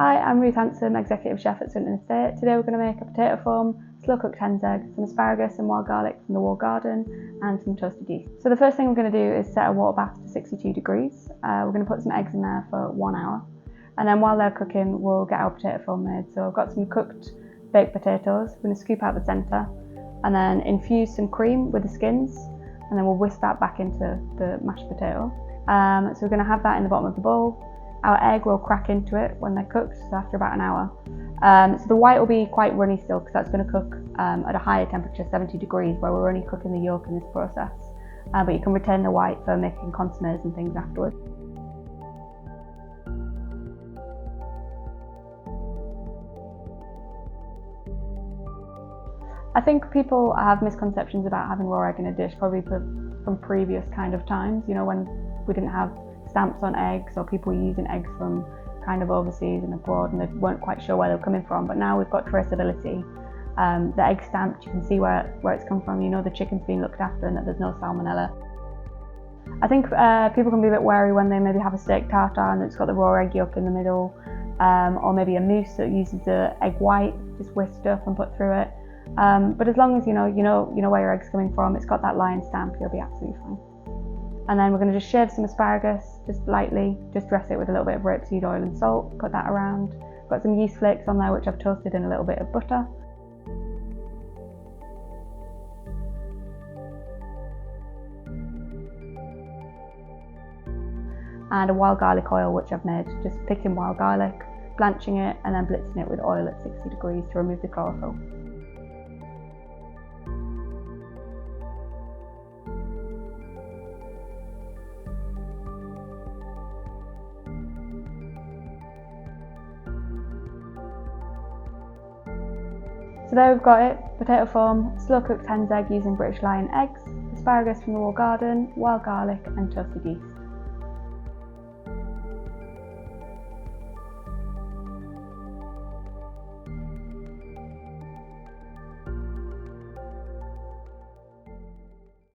Hi, I'm Ruth Hansom, Executive Chef at Swinton Estate. Today we're going to make a potato foam, slow cooked hen's egg, some asparagus and wild garlic from the walled garden and some toasted yeast. So the first thing we're going to do is set a water bath to 62 degrees. We're going to put some eggs in there for 1 hour, and then while they're cooking we'll get our potato foam made. So I've got some cooked baked potatoes. We're going to scoop out the centre and then infuse some cream with the skins, and then we'll whisk that back into the mashed potato. So we're going to have that in the bottom of the bowl. Our egg will crack into it when they're cooked, so after about an hour. So the white will be quite runny still because that's going to cook at a higher temperature, 70 degrees, where we're only cooking the yolk in this process. But you can retain the white for making consommes and things afterwards. I think people have misconceptions about having raw egg in a dish, probably from previous kind of times, you know, when we didn't have stamps on eggs, or people were using eggs from kind of overseas and abroad and they weren't quite sure where they were coming from. But now we've got traceability. The egg stamped, you can see where it's come from, you know the chicken's been looked after and that there's no salmonella. I think people can be a bit wary when they maybe have a steak tartare and it's got the raw egg yolk in the middle, or maybe a mousse that uses the egg white just whisked up and put through it. But as long as you know where your egg's coming from, it's got that lion stamp, you'll be absolutely fine. And then we're going to just shave some asparagus, just lightly, just dress it with a little bit of rapeseed oil and salt, put that around. Got some yeast flakes on there which I've toasted in a little bit of butter. And a wild garlic oil which I've made, just picking wild garlic, blanching it and then blitzing it with oil at 60 degrees to remove the chlorophyll. So there we've got it, potato foam, slow cooked hen's egg using British Lion eggs, asparagus from the walled garden, wild garlic and toasted yeast.